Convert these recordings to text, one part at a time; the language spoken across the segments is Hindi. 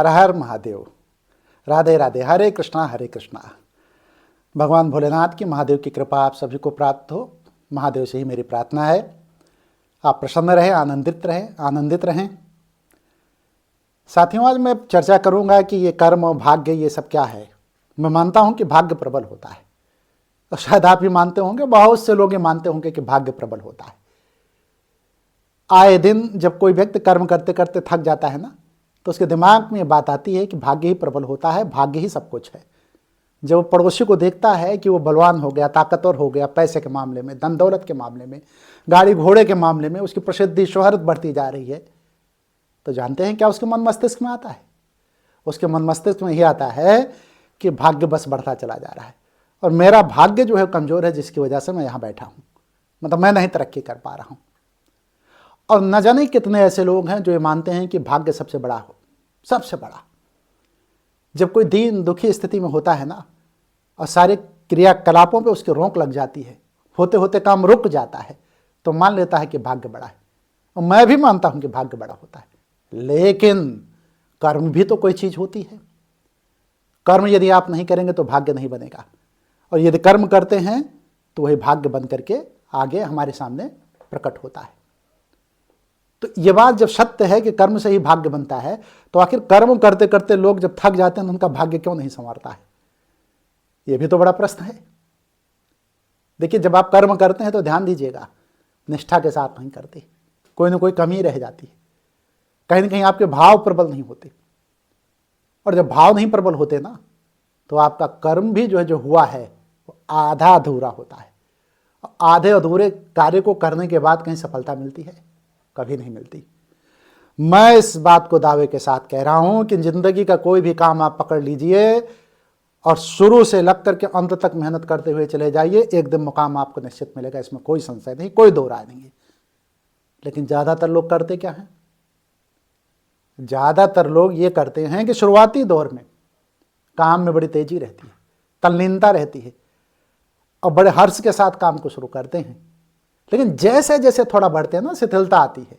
हर हर महादेव। राधे राधे। हरे कृष्णा हरे कृष्णा। भगवान भोलेनाथ की, महादेव की कृपा आप सभी को प्राप्त हो। महादेव से ही मेरी प्रार्थना है। आप प्रसन्न रहें, आनंदित रहें। साथियों, आज मैं चर्चा करूंगा कि ये कर्म, भाग्य, ये सब क्या है। मैं मानता हूं कि भाग्य प्रबल होता है, तो शायद आप भी मानते होंगे, बहुत से लोग ये मानते होंगे कि भाग्य प्रबल होता है। आए दिन जब कोई व्यक्ति कर्म करते करते थक जाता है ना, तो उसके दिमाग में ये बात आती है कि भाग्य ही प्रबल होता है, भाग्य ही सब कुछ है। जब वो पड़ोसी को देखता है कि वो बलवान हो गया, ताकतवर हो गया, पैसे के मामले में, धन दौलत के मामले में, गाड़ी घोड़े के मामले में, उसकी प्रसिद्धि शोहरत बढ़ती जा रही है, तो जानते हैं क्या उसके मन मस्तिष्क में आता है? उसके मन मस्तिष्क में ही आता है कि भाग्य बस बढ़ता चला जा रहा है और मेरा भाग्य जो है कमज़ोर है, जिसकी वजह से मैं यहाँ बैठा हूँ, मतलब मैं नहीं तरक्की कर पा रहा हूँ। और न जाने कितने ऐसे लोग हैं जो ये मानते हैं कि भाग्य सबसे बड़ा हो, सबसे बड़ा। जब कोई दीन दुखी स्थिति में होता है ना, और सारे क्रियाकलापों पे उसकी रोक लग जाती है, होते होते काम रुक जाता है, तो मान लेता है कि भाग्य बड़ा है। और मैं भी मानता हूं कि भाग्य बड़ा होता है, लेकिन कर्म भी तो कोई चीज़ होती है। कर्म यदि आप नहीं करेंगे तो भाग्य नहीं बनेगा, और यदि कर्म करते हैं तो वही भाग्य बन करके आगे हमारे सामने प्रकट होता है। तो ये बात जब सत्य है कि कर्म से ही भाग्य बनता है, तो आखिर कर्म करते करते लोग जब थक जाते हैं तो उनका भाग्य क्यों नहीं संवरता है? ये भी तो बड़ा प्रश्न है। देखिए, जब आप कर्म करते हैं तो ध्यान दीजिएगा, निष्ठा के साथ नहीं करते, कोई ना कोई कमी रह जाती है, कहीं ना कहीं आपके भाव प्रबल नहीं होते। और जब भाव नहीं प्रबल होते ना, तो आपका कर्म भी जो है, जो हुआ है, वो आधा अधूरा होता है। आधे अधूरे कार्य को करने के बाद कहीं सफलता मिलती है? कभी नहीं मिलती। मैं इस बात को दावे के साथ कह रहा हूं कि जिंदगी का कोई भी काम आप पकड़ लीजिए और शुरू से लग करके अंत तक मेहनत करते हुए चले जाइए, एक दिन मुकाम आपको निश्चित मिलेगा, इसमें कोई संशय नहीं, कोई दो राय नहीं है। लेकिन ज्यादातर लोग करते क्या हैं? ज्यादातर लोग ये करते हैं कि शुरुआती दौर में काम में बड़ी तेजी रहती है, तल्लीनता रहती है, और बड़े हर्ष के साथ काम को शुरू करते हैं। लेकिन जैसे जैसे थोड़ा बढ़ते हैं ना, शिथिलता आती है,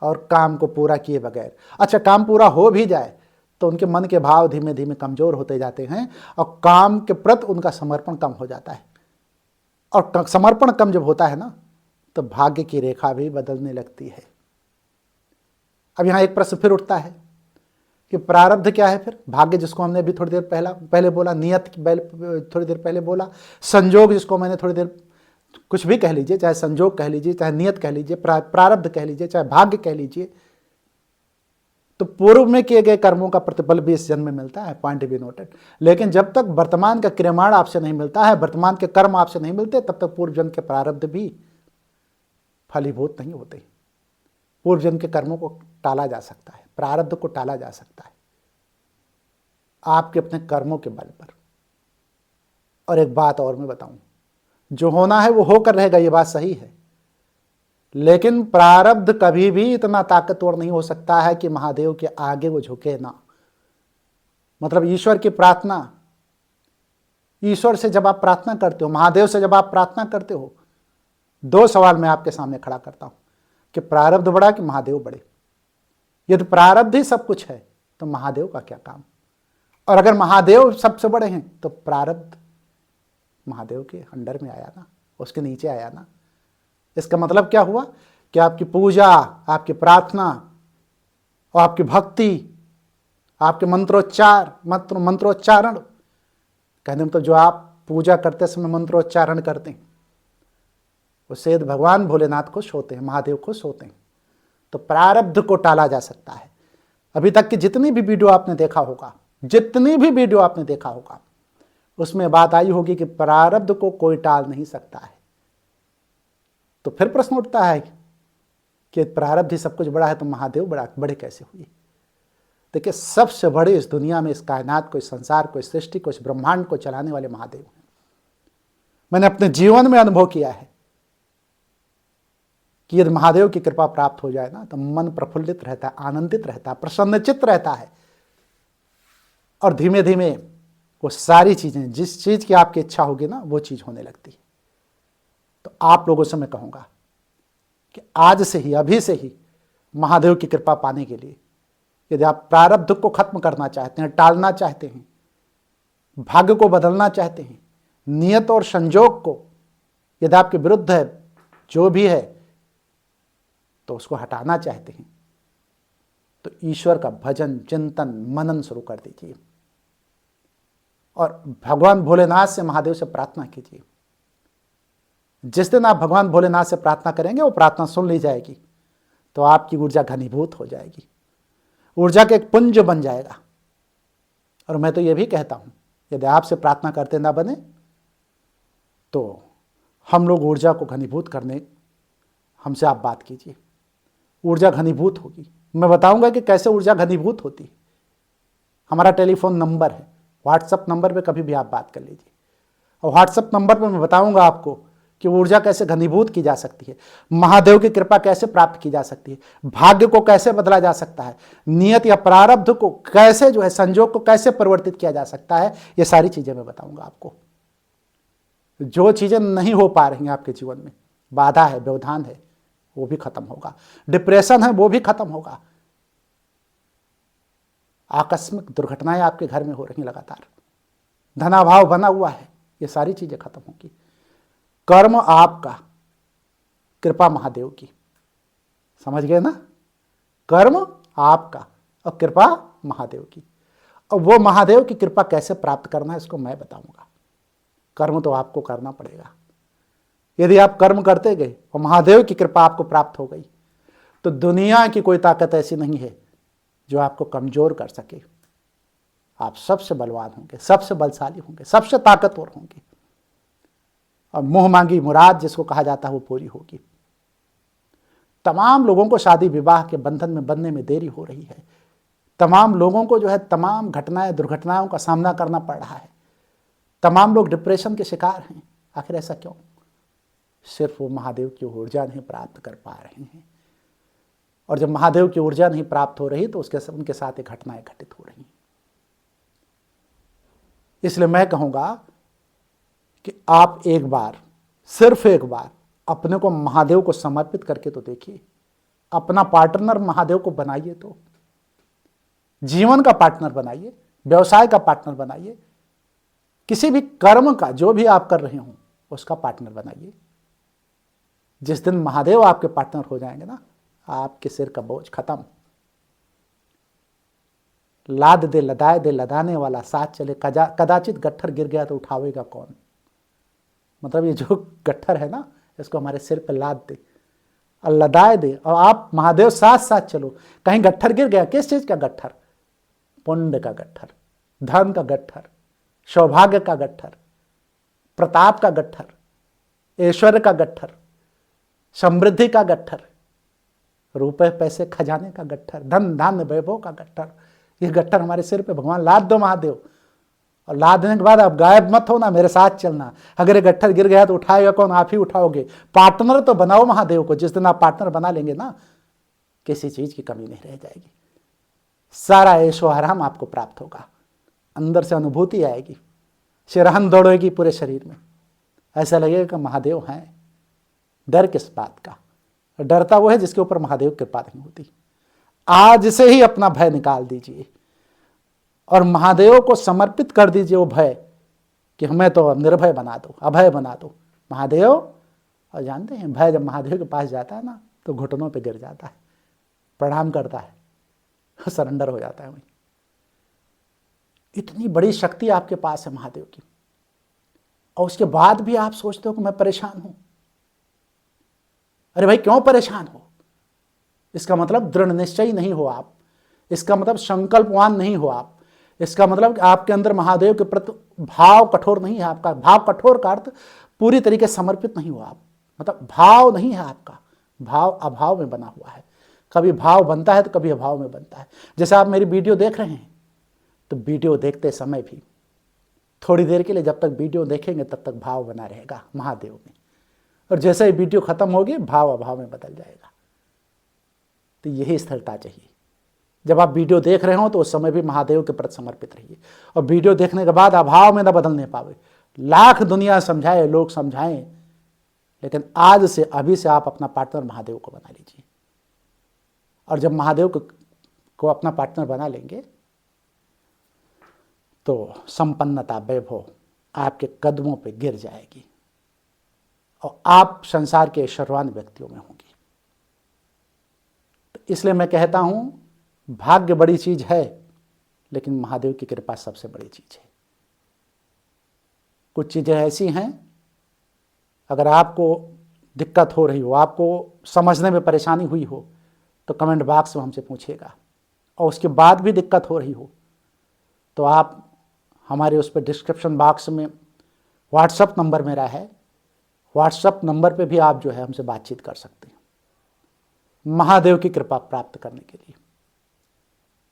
और काम को पूरा किए बगैर, अच्छा काम पूरा हो भी जाए तो उनके मन के भाव धीमे धीमे कमजोर होते जाते हैं, और काम के प्रति उनका समर्पण कम हो जाता है। और समर्पण कम जब होता है ना, तो भाग्य की रेखा भी बदलने लगती है। अब यहाँ एक प्रश्न फिर उठता है कि प्रारब्ध क्या है फिर? भाग्य जिसको हमने अभी थोड़ी देर पहले बोला, नियत थोड़ी देर पहले बोला, संजोग जिसको मैंने थोड़ी देर, कुछ भी कह लीजिए, चाहे संजोग कह लीजिए, चाहे नियत कह लीजिए, प्रारब्ध कह लीजिए, चाहे भाग्य कह लीजिए, तो पूर्व में किए गए कर्मों का प्रतिफल भी इस जन्म में मिलता है, पॉइंट बी नोटेड। लेकिन जब तक वर्तमान का क्रियमाण आपसे नहीं मिलता है, वर्तमान के कर्म आपसे नहीं मिलते, तब तक पूर्व जन्म के प्रारब्ध भी फलीभूत नहीं होते। पूर्व जन्म के कर्मों को टाला जा सकता है, प्रारब्ध को टाला जा सकता है आपके अपने कर्मों के बल पर। और एक बात और मैं बताऊं, जो होना है वो होकर रहेगा, ये बात सही है, लेकिन प्रारब्ध कभी भी इतना ताकतवर नहीं हो सकता है कि महादेव के आगे वो झुके ना। मतलब ईश्वर की प्रार्थना, ईश्वर से जब आप प्रार्थना करते हो, महादेव से जब आप प्रार्थना करते हो, दो सवाल मैं आपके सामने खड़ा करता हूं कि प्रारब्ध बड़ा कि महादेव बड़े? यदि प्रारब्ध ही सब कुछ है तो महादेव का क्या काम? और अगर महादेव सबसे बड़े हैं तो प्रारब्ध महादेव के अंडर में आया ना, उसके नीचे आया ना। इसका मतलब क्या हुआ कि आपकी पूजा, आपकी प्रार्थना और आपकी भक्ति, आपके मंत्रोच्चारण, कहने में तो जो आप पूजा करते समय मंत्रोच्चारण करते हैं, उससे भगवान भोलेनाथ खुश होते हैं, महादेव खुश होते हैं। तो प्रारब्ध को टाला जा सकता है। अभी तक की जितनी भी वीडियो आपने देखा होगा, उसमें बात आई होगी कि प्रारब्ध को कोई टाल नहीं सकता है। तो फिर प्रश्न उठता है कि प्रारब्ध ही सब कुछ बड़ा है तो महादेव बड़े कैसे हुए? देखिए, सबसे बड़े इस दुनिया में, इस कायनात को, इस संसार को, इस सृष्टि को, इस ब्रह्मांड को चलाने वाले महादेव हैं। मैंने अपने जीवन में अनुभव किया है कि यदि महादेव की कृपा प्राप्त हो जाए ना, तो मन प्रफुल्लित रहता है, आनंदित रहता है, प्रसन्नचित्त रहता है, और धीमे धीमे वो सारी चीजें, जिस चीज की आपकी इच्छा होगी ना, वो चीज होने लगती है। तो आप लोगों से मैं कहूंगा कि आज से ही, अभी से ही महादेव की कृपा पाने के लिए यदि आप प्रारब्ध को खत्म करना चाहते हैं, टालना चाहते हैं, भाग्य को बदलना चाहते हैं, नियत और संजोग को यदि आपके विरुद्ध है जो भी है तो उसको हटाना चाहते हैं, तो ईश्वर का भजन, चिंतन, मनन शुरू कर दीजिए और भगवान भोलेनाथ से, महादेव से प्रार्थना कीजिए। जिस दिन आप भगवान भोलेनाथ से प्रार्थना करेंगे, वो प्रार्थना सुन ली जाएगी, तो आपकी ऊर्जा घनीभूत हो जाएगी, ऊर्जा का एक पुंज बन जाएगा। और मैं तो ये भी कहता हूं, यदि आपसे प्रार्थना करते ना बने तो हम लोग ऊर्जा को घनीभूत करने, हमसे आप बात कीजिए, ऊर्जा घनीभूत होगी। मैं बताऊंगा कि कैसे ऊर्जा घनीभूत होती है। हमारा टेलीफोन नंबर है, व्हाट्सएप नंबर पे कभी भी आप बात कर लीजिए, और व्हाट्सएप नंबर पे मैं बताऊंगा आपको कि ऊर्जा कैसे घनीभूत की जा सकती है, महादेव की कृपा कैसे प्राप्त की जा सकती है, भाग्य को कैसे बदला जा सकता है, नियत या प्रारब्ध को कैसे जो है, संजोग को कैसे परिवर्तित किया जा सकता है। ये सारी चीजें मैं बताऊंगा आपको। जो चीजें नहीं हो पा रही हैं आपके जीवन में, बाधा है, व्यवधान है, वो भी खत्म होगा, डिप्रेशन है वो भी खत्म होगा, आकस्मिक दुर्घटनाएं आपके घर में हो रही लगातार, धनाभाव बना हुआ है, ये सारी चीजें खत्म होगी। कर्म आपका, कृपा महादेव की। समझ गए ना? कर्म आपका और कृपा महादेव की। और वो महादेव की कृपा कैसे प्राप्त करना है इसको मैं बताऊंगा। कर्म तो आपको करना पड़ेगा। यदि आप कर्म करते गए और महादेव की कृपा आपको प्राप्त हो गई, तो दुनिया की कोई ताकत ऐसी नहीं है जो आपको कमजोर कर सके। आप सबसे बलवान होंगे, सबसे बलशाली होंगे, सबसे ताकतवर होंगे, और मुंह मांगी मुराद जिसको कहा जाता है वो पूरी होगी। तमाम लोगों को शादी विवाह के बंधन में बंधने में देरी हो रही है। तमाम लोगों को जो है तमाम घटनाएं, दुर्घटनाओं का सामना करना पड़ रहा है। तमाम लोग डिप्रेशन के शिकार हैं। आखिर ऐसा क्यों? सिर्फ वो महादेव की ऊर्जा नहीं प्राप्त कर पा रहे हैं। और जब महादेव की ऊर्जा नहीं प्राप्त हो रही तो उनके साथ एक घटनाएं घटित हो रही हैं। इसलिए मैं कहूंगा कि आप एक बार, सिर्फ एक बार अपने को महादेव को समर्पित करके तो देखिए। अपना पार्टनर महादेव को बनाइए, तो जीवन का पार्टनर बनाइए, व्यवसाय का पार्टनर बनाइए, किसी भी कर्म का जो भी आप कर रहे हो उसका पार्टनर बनाइए। जिस दिन महादेव आपके पार्टनर हो जाएंगे ना, आपके सिर का बोझ खत्म। लाद दे लदाए दे लदाने वाला साथ चले, कदाचित गट्ठर गिर गया तो उठावेगा कौन। मतलब ये जो गट्ठर है ना, इसको हमारे सिर पे लाद दे और लदाए दे, और आप महादेव साथ साथ चलो। कहीं गट्ठर गिर गया, किस चीज का गट्ठर? पुण्य का गट्ठर, धन का गट्ठर, सौभाग्य का गट्ठर, प्रताप का गट्ठर, ऐश्वर्य का गट्ठर, समृद्धि का गट्ठर, रुपए पैसे खजाने का गट्ठर, धन धान्य वैभव का गट्ठर। ये गट्ठर हमारे सिर पे भगवान लाद दो महादेव, और लादने के बाद आप गायब मत होना, मेरे साथ चलना। अगर ये गट्ठर गिर गया तो उठाएगा कौन? आप ही उठाओगे। पार्टनर तो बनाओ महादेव को। जिस दिन आप पार्टनर बना लेंगे ना, किसी चीज की कमी नहीं रह जाएगी। सारा ऐशो आराम आपको प्राप्त होगा, अंदर से अनुभूति आएगी, सिरहन दौड़ेगी पूरे शरीर में। ऐसा लगेगा कि महादेव हैं। डर किस बात का? डरता वो है जिसके ऊपर महादेव की कृपा नहीं होती। आज से ही अपना भय निकाल दीजिए और महादेव को समर्पित कर दीजिए वो भय, कि हमें तो निर्भय बना दो, अभय बना दो महादेव। और जानते हैं, भय जब महादेव के पास जाता है ना, तो घुटनों पे गिर जाता है, प्रणाम करता है, सरेंडर हो जाता है वहीं। इतनी बड़ी शक्ति आपके पास है महादेव की, और उसके बाद भी आप सोचते हो कि मैं परेशान हूं। अरे भाई, क्यों परेशान हो? इसका मतलब दृढ़ निश्चयी नहीं हो आप, इसका मतलब संकल्पवान नहीं हो आप, इसका मतलब आपके अंदर महादेव के प्रति भाव कठोर नहीं है आपका। भाव कठोर का अर्थ पूरी तरीके से समर्पित नहीं हो आप, मतलब भाव नहीं है आपका, भाव अभाव में बना हुआ है। कभी भाव बनता है तो कभी अभाव में बनता है। जैसे आप मेरी वीडियो देख रहे हैं, तो वीडियो देखते समय भी थोड़ी देर के लिए, जब तक वीडियो देखेंगे तब तक भाव बना रहेगा महादेव में, और जैसे ही वीडियो खत्म होगी भाव अभाव में बदल जाएगा। तो यही स्थिरता चाहिए। जब आप वीडियो देख रहे हो तो उस समय भी महादेव के प्रति समर्पित रहिए, और वीडियो देखने के बाद अभाव में न बदलने पावे। लाख दुनिया समझाए, लोग समझाएं, लेकिन आज से, अभी से आप अपना पार्टनर महादेव को बना लीजिए। और जब महादेव को अपना पार्टनर बना लेंगे तो संपन्नता, वैभव आपके कदमों पे गिर जाएगी और आप संसार के ऐश्वर्यवान व्यक्तियों में होंगे। तो इसलिए मैं कहता हूं भाग्य बड़ी चीज है, लेकिन महादेव की कृपा सबसे बड़ी चीज है। कुछ चीजें ऐसी हैं, अगर आपको दिक्कत हो रही हो, आपको समझने में परेशानी हुई हो, तो कमेंट बॉक्स में हमसे पूछिएगा। और उसके बाद भी दिक्कत हो रही हो तो आप हमारे उस पर डिस्क्रिप्शन बॉक्स में व्हाट्सएप नंबर मेरा है, व्हाट्सएप नंबर पे भी आप जो है हमसे बातचीत कर सकते हैं महादेव की कृपा प्राप्त करने के लिए।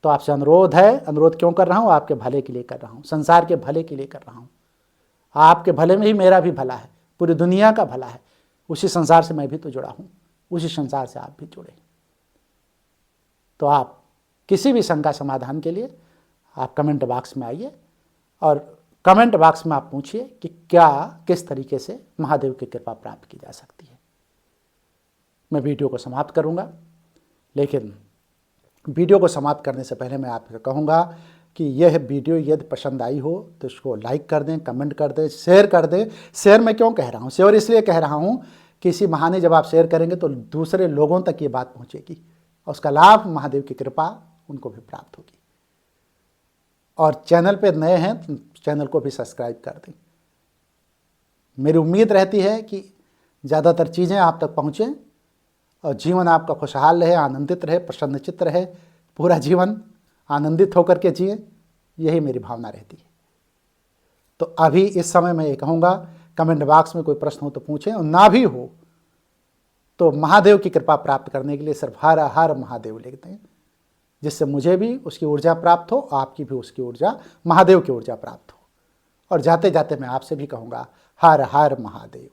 तो आपसे अनुरोध है, अनुरोध क्यों कर रहा हूँ? आपके भले के लिए कर रहा हूँ, संसार के भले के लिए कर रहा हूँ। आपके भले में ही मेरा भी भला है, पूरी दुनिया का भला है। उसी संसार से मैं भी तो जुड़ा हूँ, उसी संसार से आप भी जुड़े। तो आप किसी भी शंका समाधान के लिए आप कमेंट बॉक्स में आइए और कमेंट बॉक्स में आप पूछिए कि क्या किस तरीके से महादेव की कृपा प्राप्त की जा सकती है। मैं वीडियो को समाप्त करूंगा, लेकिन वीडियो को समाप्त करने से पहले मैं आपसे कहूँगा कि यह वीडियो यदि पसंद आई हो तो इसको लाइक कर दें, कमेंट कर दें, शेयर कर दें। शेयर मैं क्यों कह रहा हूँ? शेयर इसलिए कह रहा हूँ कि इसी बहाने जब आप शेयर करेंगे तो दूसरे लोगों तक ये बात पहुँचेगी और उसका लाभ महादेव की कृपा उनको भी प्राप्त होगी। और चैनल पे नए हैं तो चैनल को भी सब्सक्राइब कर दें। मेरी उम्मीद रहती है कि ज़्यादातर चीज़ें आप तक पहुँचें और जीवन आपका खुशहाल रहे, आनंदित रहे, प्रसन्नचित्त रहे, पूरा जीवन आनंदित होकर के जिए, यही मेरी भावना रहती है। तो अभी इस समय मैं ये कहूँगा, कमेंट बॉक्स में कोई प्रश्न हो तो पूछें, और ना भी हो तो महादेव की कृपा प्राप्त करने के लिए सिर्फ हर हर महादेव लिख दें, जिससे मुझे भी उसकी ऊर्जा प्राप्त हो, आपकी भी उसकी ऊर्जा, महादेव की ऊर्जा प्राप्त हो। और जाते जाते मैं आपसे भी कहूँगा, हर हर महादेव।